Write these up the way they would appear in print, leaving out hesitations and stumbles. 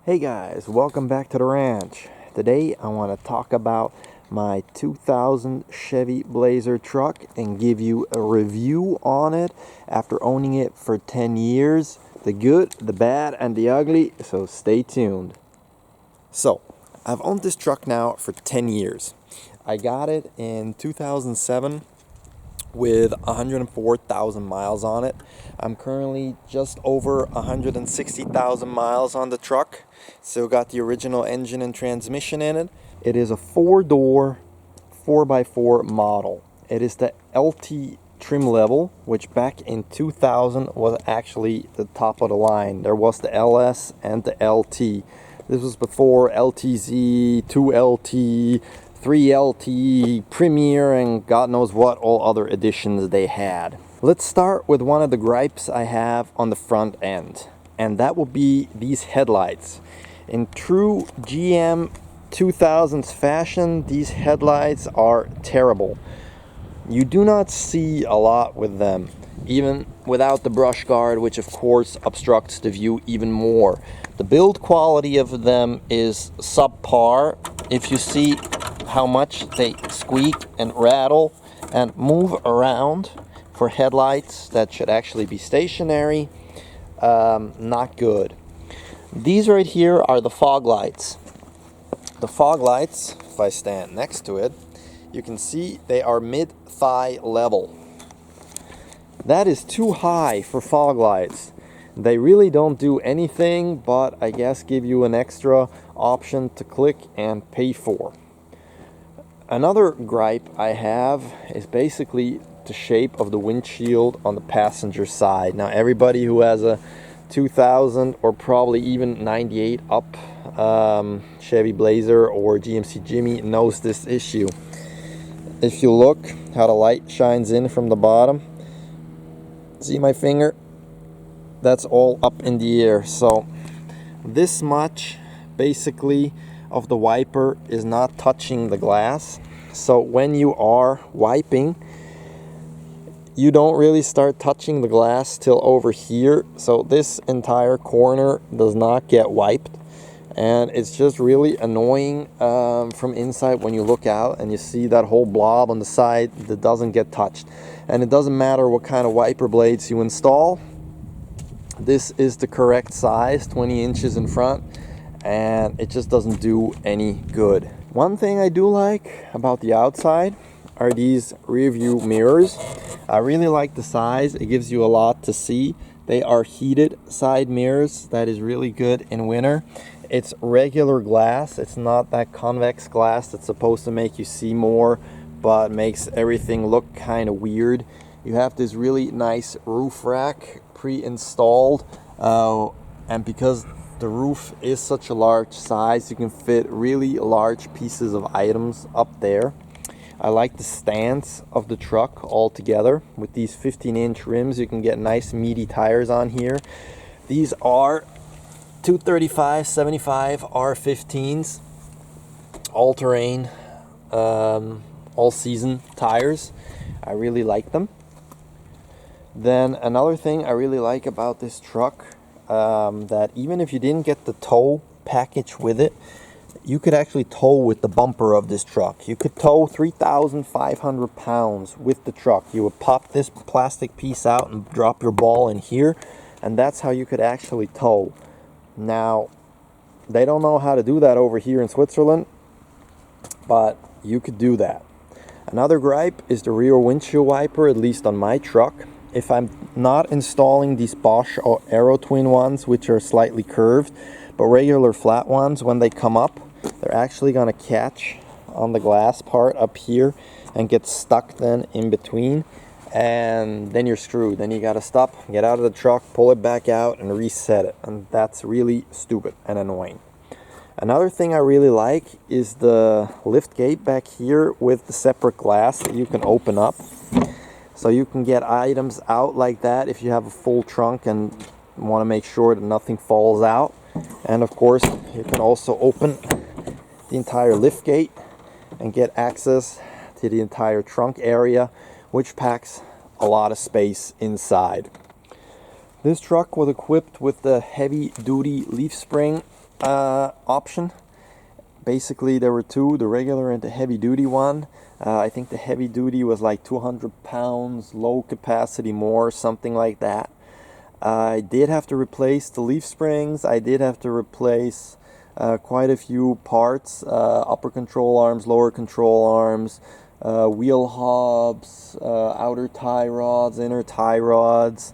Hey guys, welcome back to the ranch. Today I want to talk about my 2000 Chevy Blazer truck and give you a review on it after owning it for 10 years. The good, the bad, and the ugly, so stay tuned. So, I've owned this truck now for 10 years. I got it in 2007 with 104,000 miles on it. I'm currently just over 160,000 miles on the truck. Still got the original engine and transmission in it. It is a 4-door 4x4 model. It is the LT trim level, which back in 2000 was actually the top of the line. There was the LS and the LT. This was before LTZ, 2LT, 3LT, Premier, and God knows what all other editions they had. Let's start with one of the gripes I have on the front end, and that will be these headlights. In true GM 2000s fashion, these headlights are terrible. You do not see a lot with them, even without the brush guard, which of course obstructs the view even more. The build quality of them is subpar. If you see how much they squeak and rattle and move around for headlights that should actually be stationary, not good. These right here are the fog lights. The fog lights, if I stand next to it, you can see they are mid-thigh level. That is too high for fog lights. They really don't do anything but I guess give you an extra option to click and pay for. Another gripe I have is basically the shape of the windshield on the passenger side. Now everybody who has a 2000 or probably even 98 up Chevy Blazer or GMC Jimmy knows this issue. If you look how the light shines in from the bottom, see my finger? That's all up in the air. So this much basically of the wiper is not touching the glass. So when you are wiping, you don't really start touching the glass till over here. So this entire corner does not get wiped, and it's just really annoying from inside when you look out and you see that whole blob on the side that doesn't get touched. And it doesn't matter what kind of wiper blades you install. This is the correct size, 20 inches in front, and it just doesn't do any good. One thing I do like about the outside are these rear view mirrors. I really like the size. It gives you a lot to see. They are heated side mirrors. That is really good in winter. It's regular glass. It's not that convex glass that's supposed to make you see more but makes everything look kind of weird. You have this really nice roof rack pre-installed, and because the roof is such a large size, you can fit really large pieces of items up there. I like the stance of the truck altogether. With these 15-inch rims, you can get nice meaty tires on here. These are 235/75 R15s, all-terrain, all-season tires. I really like them. Then another thing I really like about this truck, that even if you didn't get the tow package with it, you could actually tow with the bumper of this truck. You could tow 3,500 pounds with the truck. You would pop this plastic piece out and drop your ball in here, and that's how you could actually tow. Now, they don't know how to do that over here in Switzerland, but you could do that. Another gripe is the rear windshield wiper, at least on my truck. If I'm not installing these Bosch Aero Twin ones, which are slightly curved, but regular flat ones, when they come up, they're actually going to catch on the glass part up here and get stuck then in between, and then you're screwed. Then you got to stop, get out of the truck, pull it back out, and reset it, and that's really stupid and annoying. Another thing I really like is the lift gate back here with the separate glass that you can open up. So you can get items out like that if you have a full trunk and want to make sure that nothing falls out. And of course, you can also open the entire lift gate and get access to the entire trunk area, which packs a lot of space inside. This truck was equipped with the heavy duty leaf spring option. Basically, there were two, the regular and the heavy duty one. I think the heavy duty was like 200 pounds, low capacity more, something like that. I did have to replace the leaf springs. I did have to replace quite a few parts, upper control arms, lower control arms, wheel hubs, outer tie rods, inner tie rods,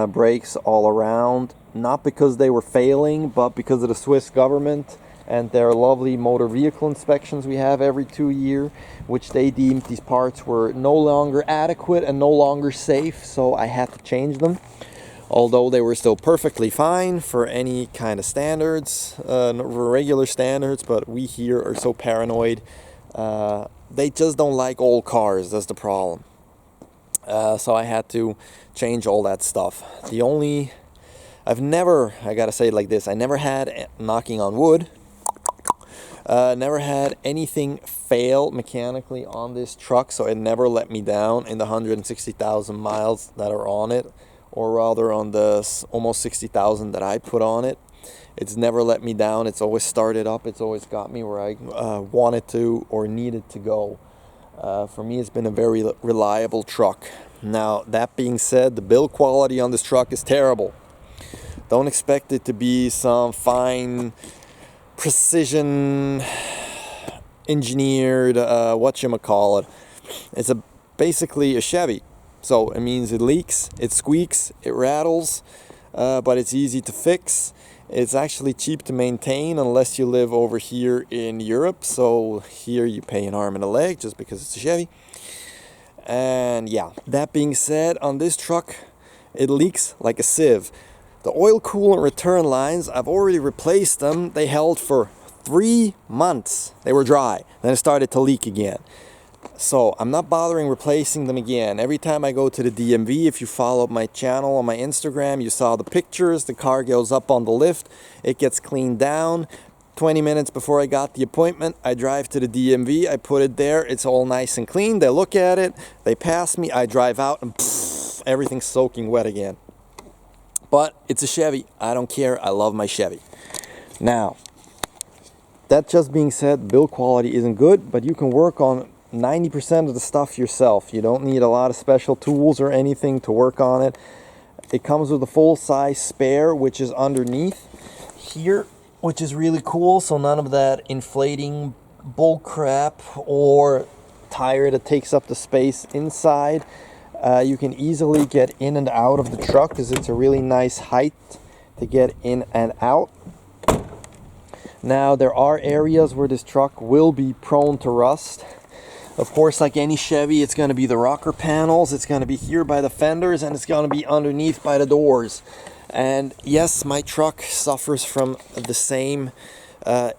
brakes all around. Not because they were failing, but because of the Swiss government and their lovely motor vehicle inspections we have every 2 years, which they deemed these parts were no longer adequate and no longer safe, so I had to change them. Although they were still perfectly fine for any kind of standards, regular standards, but we here are so paranoid. They just don't like old cars, that's the problem. So I had to change all that stuff. I gotta say it like this, I never had, knocking on wood, never had anything fail mechanically on this truck, so it never let me down in the 160,000 miles that are on it, or rather on the almost 60,000 that I put on it. It's never let me down. It's always started up. It's always got me where I wanted to or needed to go. For me, it's been a very reliable truck. Now, that being said, the build quality on this truck is terrible. Don't expect it to be some fine precision engineered whatchamacallit. It's basically a Chevy, so it means it leaks, it squeaks, it rattles, but it's easy to fix. It's actually cheap to maintain unless you live over here in Europe, so here you pay an arm and a leg just because it's a Chevy. And yeah, that being said, on this truck it leaks like a sieve. The oil coolant return lines, I've already replaced them. They held for 3 months. They were dry. Then it started to leak again. So I'm not bothering replacing them again. Every time I go to the DMV, if you follow my channel on my Instagram, you saw the pictures. The car goes up on the lift. It gets cleaned down. 20 minutes before I got the appointment, I drive to the DMV. I put it there. It's all nice and clean. They look at it. They pass me. I drive out and pff, everything's soaking wet again. But it's a Chevy. I don't care. I love my Chevy. Now, that just being said, build quality isn't good, but you can work on 90% of the stuff yourself. You don't need a lot of special tools or anything to work on it. It comes with a full-size spare, which is underneath here, which is really cool. So none of that inflating bull crap or tire that takes up the space inside. You can easily get in and out of the truck because it's a really nice height to get in and out. Now, there are areas where this truck will be prone to rust. Of course, like any Chevy, it's going to be the rocker panels, it's going to be here by the fenders, and it's going to be underneath by the doors. And yes, my truck suffers from the same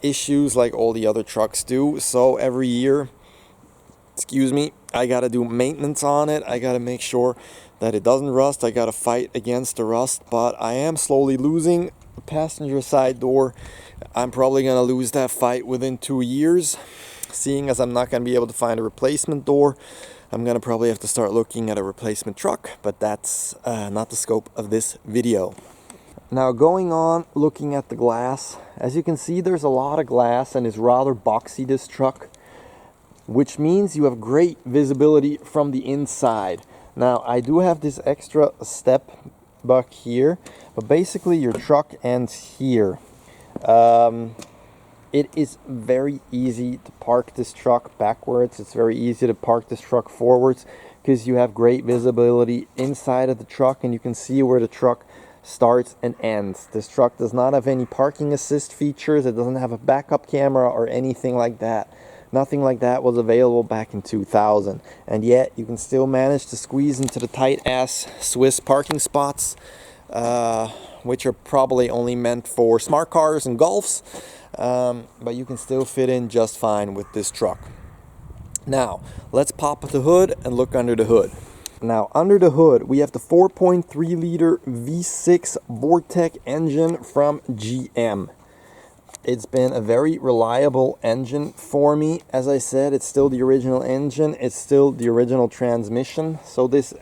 issues like all the other trucks do. So every year, I got to do maintenance on it. I got to make sure that it doesn't rust. I got to fight against the rust, but I am slowly losing the passenger side door. I'm probably going to lose that fight within 2 years. Seeing as I'm not going to be able to find a replacement door, I'm going to probably have to start looking at a replacement truck, but that's not the scope of this video. Now, going on, looking at the glass, as you can see, there's a lot of glass and it's rather boxy, this truck, which means you have great visibility from the inside. Now, I do have this extra step back here, but basically your truck ends here. It is very easy to park this truck backwards. It's very easy to park this truck forwards because you have great visibility inside of the truck and you can see where the truck starts and ends. This truck does not have any parking assist features. It doesn't have a backup camera or anything like that. Nothing like that was available back in 2000. And yet you can still manage to squeeze into the tight-ass Swiss parking spots, which are probably only meant for smart cars and Golfs. But you can still fit in just fine with this truck. Now, let's pop the hood and look under the hood. Now, under the hood, we have the 4.3 liter V6 Vortec engine from GM. It's been a very reliable engine for me. As I said, it's still the original engine. It's still the original transmission. So this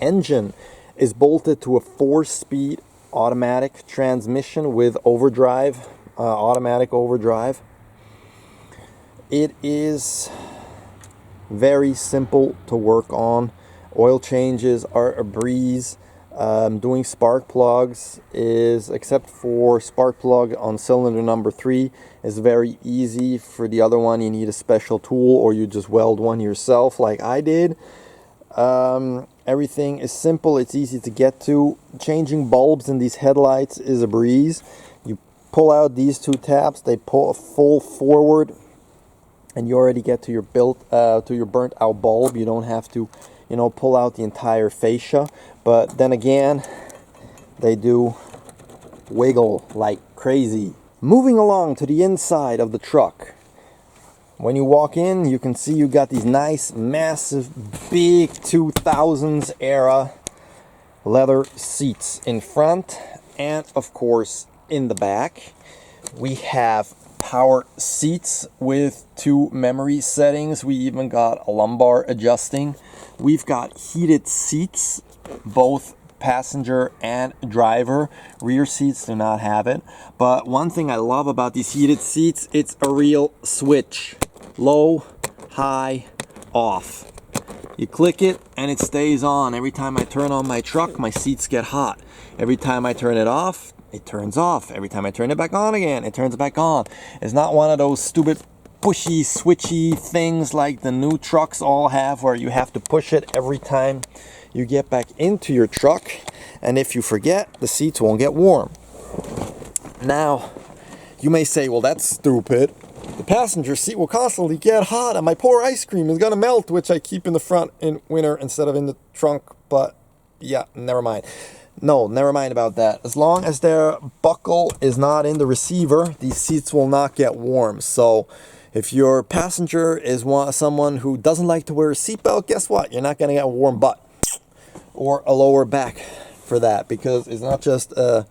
engine is bolted to a 4-speed automatic transmission with overdrive, automatic overdrive. It is very simple to work on. Oil changes are a breeze. Doing spark plugs is, except for spark plug on cylinder number 3, is very easy. For the other one, you need a special tool, or you just weld one yourself like I did. Everything is simple, it's easy to get to. Changing bulbs in these headlights is a breeze. You pull out these 2 tabs, they pull full forward, and you already get to your burnt out bulb. You don't have to, pull out the entire fascia. But then again, they do wiggle like crazy. Moving along to the inside of the truck. When you walk in, you can see you got these nice, massive, big 2000s era leather seats in front and, of course, in the back. We have power seats with 2 memory settings. We even got a lumbar adjusting. We've got heated seats, both passenger and driver. Rear seats do not have it. But one thing I love about these heated seats, it's a real switch. Low, high, off. You click it and it stays on. Every time I turn on my truck, my seats get hot. Every time I turn it off, it turns off. Every time I turn it back on again, it turns back on. It's not one of those stupid pushy, switchy things like the new trucks all have, where you have to push it every time you get back into your truck. And if you forget, the seats won't get warm. Now, you may say, well, that's stupid. The passenger seat will constantly get hot and my poor ice cream is gonna melt, which I keep in the front in winter instead of in the trunk. But yeah, never mind. No, never mind about that. As long as their buckle is not in the receiver, these seats will not get warm. So if your passenger is someone who doesn't like to wear a seatbelt, guess what? You're not gonna get a warm butt or a lower back for that, because it's not just a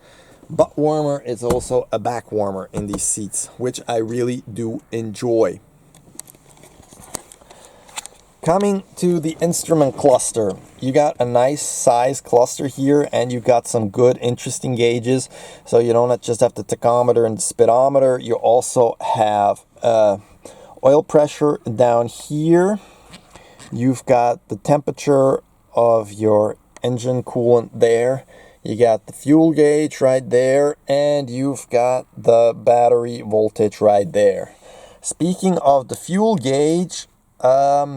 butt warmer, it's also a back warmer in these seats, which I really do enjoy. Coming to the instrument cluster, you got a nice size cluster here, and you got some good interesting gauges. So you don't just have the tachometer and the speedometer, you also have oil pressure down here. You've got the temperature of your engine coolant there. You got the fuel gauge right there, and you've got the battery voltage right there. Speaking of the fuel gauge,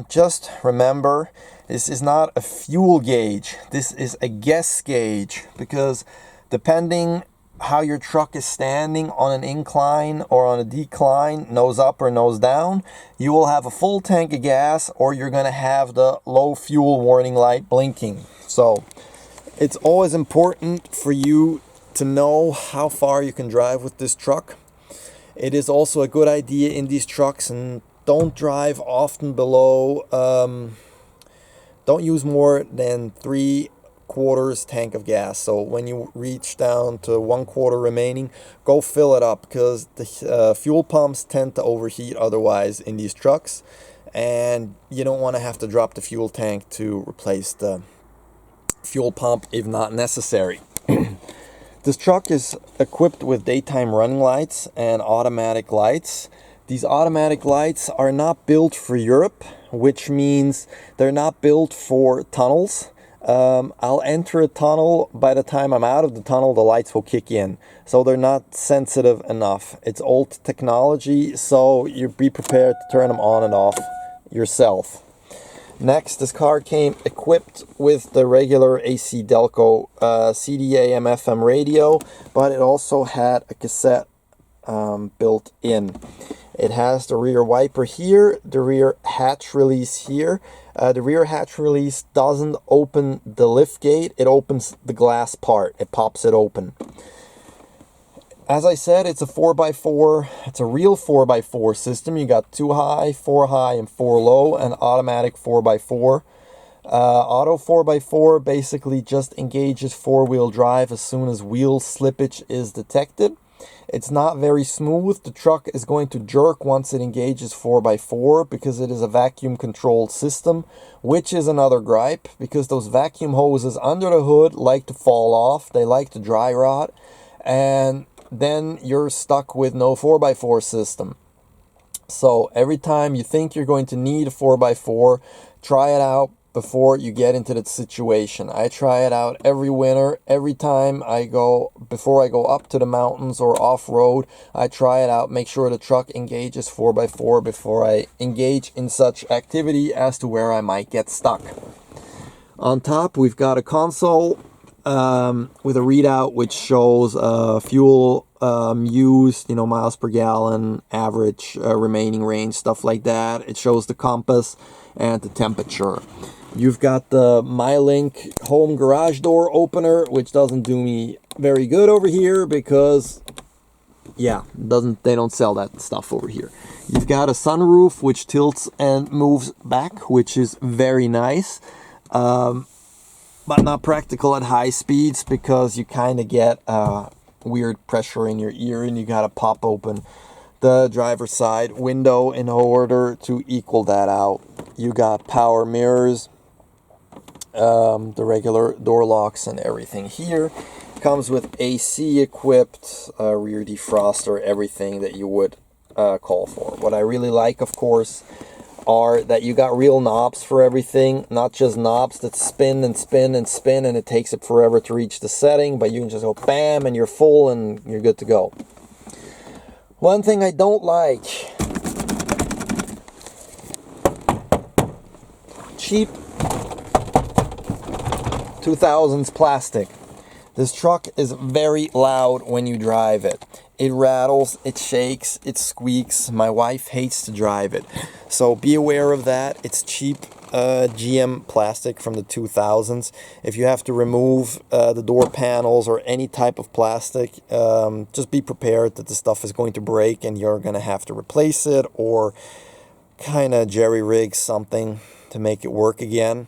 just remember, this is not a fuel gauge. This is a guess gauge, because depending how your truck is standing on an incline or on a decline, nose up or nose down, you will have a full tank of gas, or you're going to have the low fuel warning light blinking. So it's always important for you to know how far you can drive with this truck. It is also a good idea in these trucks, and don't drive often below, don't use more than 3/4 tank of gas. So when you reach down to 1/4 remaining, go fill it up, because the fuel pumps tend to overheat otherwise in these trucks, and you don't want to have to drop the fuel tank to replace the fuel pump if not necessary. This truck is equipped with daytime running lights and automatic lights. These automatic lights are not built for Europe, which means they're not built for tunnels. I'll enter a tunnel. By the time I'm out of the tunnel, the lights will kick in. So they're not sensitive enough. It's old technology, so you be prepared to turn them on and off yourself. Next, this car came equipped with the regular AC Delco CD AM FM radio, but it also had a cassette built in. It has the rear wiper here, the rear hatch release here. The rear hatch release doesn't open the lift gate, it opens the glass part, it pops it open. As I said, it's a 4x4, it's a real 4x4 system. You got 2 high, 4 high, and 4 low, and automatic 4x4. Auto 4x4 basically just engages 4-wheel drive as soon as wheel slippage is detected. It's not very smooth. The truck is going to jerk once it engages 4x4 because it is a vacuum controlled system, which is another gripe because those vacuum hoses under the hood like to fall off. They like to dry rot, and then you're stuck with no 4x4 system. So every time you think you're going to need a 4x4, try it out before you get into that situation. I try it out every winter. Every time before I go up to the mountains or off-road, I try it out, make sure the truck engages 4x4 before I engage in such activity as to where I might get stuck. On top, we've got a console with a readout which shows fuel used, miles per gallon, average remaining range, stuff like that. It shows the compass and the temperature. You've got the MyLink home garage door opener, which doesn't do me very good over here because, they don't sell that stuff over here. You've got a sunroof which tilts and moves back, which is very nice, but not practical at high speeds because you kind of get weird pressure in your ear and you got to pop open the driver's side window in order to equal that out. You got power mirrors, the regular door locks and everything here. Comes with AC equipped, rear defroster, everything that you would call for. What I really like, of course, are that you got real knobs for everything, not just knobs that spin and spin and spin and it takes it forever to reach the setting, but you can just go bam and you're full and you're good to go. One thing I don't like, cheap 2000s plastic. This truck is very loud when you drive it. It rattles, it shakes, it squeaks. My wife hates to drive it. So be aware of that. It's cheap GM plastic from the 2000s. If you have to remove the door panels or any type of plastic, just be prepared that the stuff is going to break and you're going to have to replace it or kind of jerry-rig something to make it work again.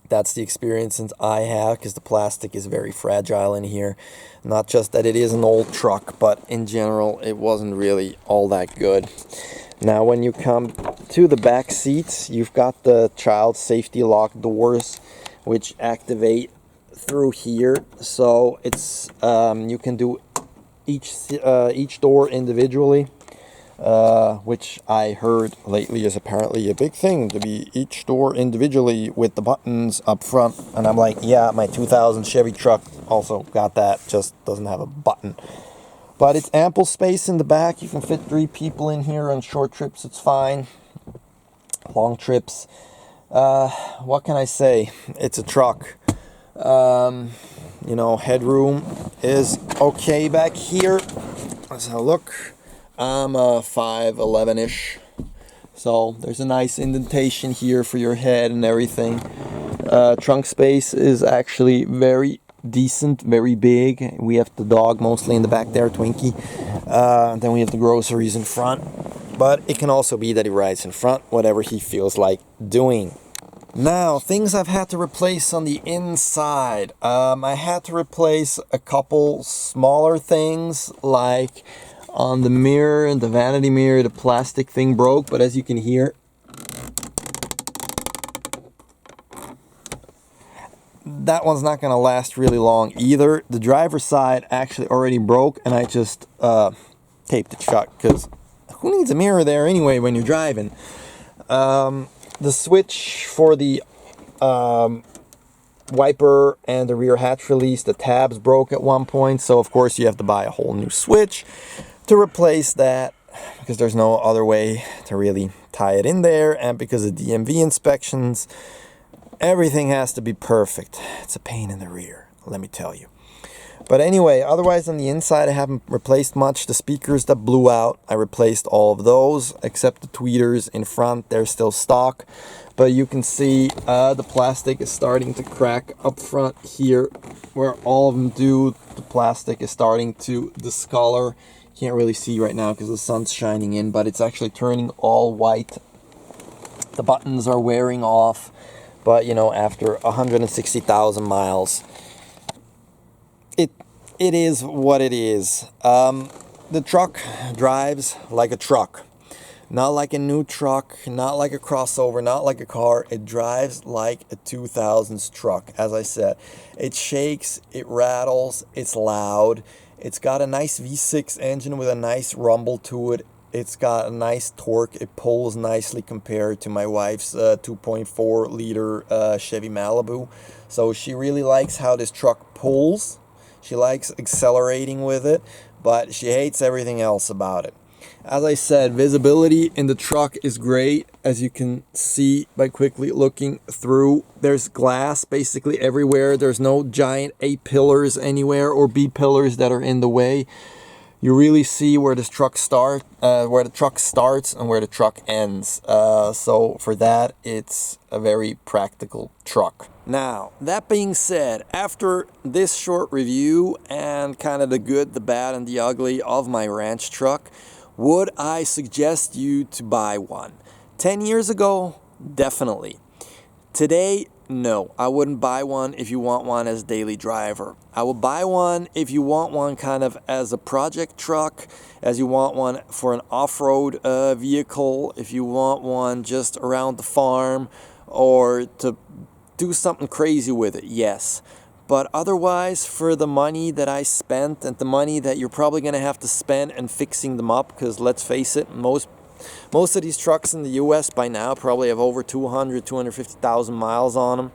That's the experience since I have, because the plastic is very fragile in here. Not just that it is an old truck, but in general it wasn't really all that good. Now when you come to the back seats, you've got the child safety lock doors which activate through here. So it's you can do each door individually. Which I heard lately is apparently a big thing, to be each door individually with the buttons up front. And I'm like, yeah, my 2000 Chevy truck also got that, just doesn't have a button. But it's ample space in the back. You can fit 3 people in here. On short trips, it's fine. Long trips, what can I say? It's a truck. Headroom is okay back here. Let's have a look. I'm 5'11"-ish, so there's a nice indentation here for your head and everything. Trunk space is actually very decent, very big. We have the dog mostly in the back there, Twinkie. Then we have the groceries in front, but it can also be that he rides in front, whatever he feels like doing. Now, things I've had to replace on the inside. I had to replace a couple smaller things, like on the mirror and the vanity mirror, the plastic thing broke, but as you can hear, that one's not going to last really long either. The driver's side actually already broke, and I just taped it shut, because who needs a mirror there anyway when you're driving? The switch for the wiper and the rear hatch release, the tabs broke at one point, so of course you have to buy a whole new switch to replace that, because there's no other way to really tie it in there, and because of DMV inspections, everything has to be perfect. It's a pain in the rear, let me tell you. But anyway, otherwise on the inside I haven't replaced much. The speakers that blew out, I replaced all of those except the tweeters in front. They're still stock, but you can see the plastic is starting to crack up front here where all of them do. The plastic is starting to discolor. Can't really see right now because the sun's shining in, but it's actually turning all white. The buttons are wearing off, but after 160,000 miles, it is what it is. The truck drives like a truck. Not like a new truck, not like a crossover, not like a car. It drives like a 2000s truck, as I said. It shakes, it rattles, it's loud. It's got a nice V6 engine with a nice rumble to it. It's got a nice torque. It pulls nicely compared to my wife's 2.4 liter Chevy Malibu. So she really likes how this truck pulls. She likes accelerating with it, but she hates everything else about it. As I said, visibility in the truck is great, as you can see by quickly looking through. There's glass basically everywhere. There's no giant A pillars anywhere or B pillars that are in the way. You really see where this truck where the truck starts and where the truck ends. So for that, it's a very practical truck. Now, that being said, after this short review and kind of the good, the bad, and the ugly of my ranch truck, would I suggest you to buy one? 10 years ago, definitely. Today, no. I wouldn't buy one if you want one as a daily driver. I would buy one if you want one kind of as a project truck, as you want one for an off-road vehicle, if you want one just around the farm or to do something crazy with it, yes. But otherwise, for the money that I spent and the money that you're probably going to have to spend in fixing them up, because let's face it, most of these trucks in the US by now probably have over 250,000 miles on them.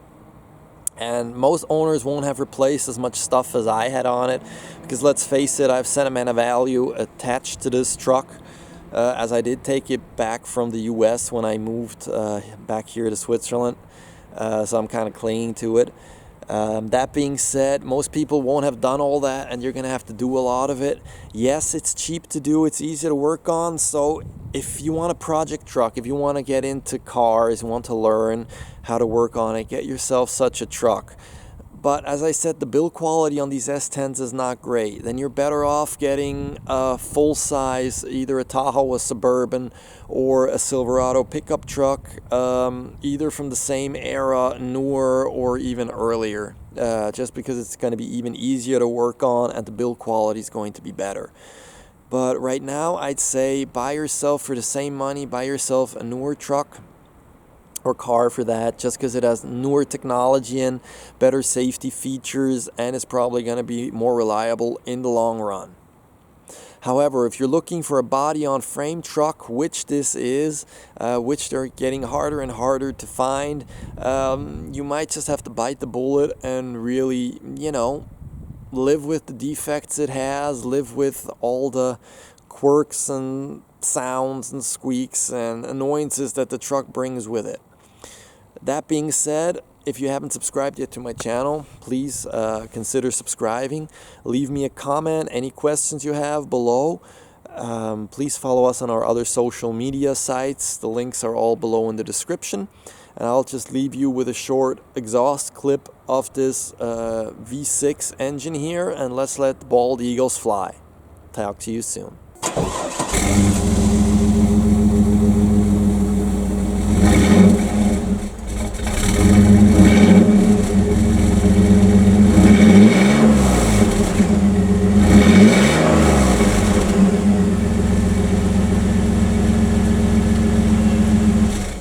And most owners won't have replaced as much stuff as I had on it, because let's face it, I have sentimental value attached to this truck, as I did take it back from the US when I moved back here to Switzerland. So I'm kind of clinging to it. That being said, most people won't have done all that, and you're going to have to do a lot of it. Yes, it's cheap to do, it's easy to work on, so if you want a project truck, if you want to get into cars, you want to learn how to work on it, get yourself such a truck. But as I said, the build quality on these S10s is not great. Then you're better off getting a full-size, either a Tahoe, a Suburban, or a Silverado pickup truck, either from the same era, newer, or even earlier, just because it's going to be even easier to work on and the build quality is going to be better. But right now, I'd say buy yourself, for the same money, buy yourself a newer truck or car for that, just because it has newer technology and better safety features, and it's probably going to be more reliable in the long run. However, if you're looking for a body-on-frame truck, which this is, which they're getting harder and harder to find, you might just have to bite the bullet and really, live with the defects it has, live with all the quirks and sounds and squeaks and annoyances that the truck brings with it. That being said, if you haven't subscribed yet to my channel, please consider subscribing. Leave me a comment, any questions you have below. Please follow us on our other social media sites. The links are all below in the description. And I'll just leave you with a short exhaust clip of this V6 engine here, and let's let the bald eagles fly. Talk to you soon.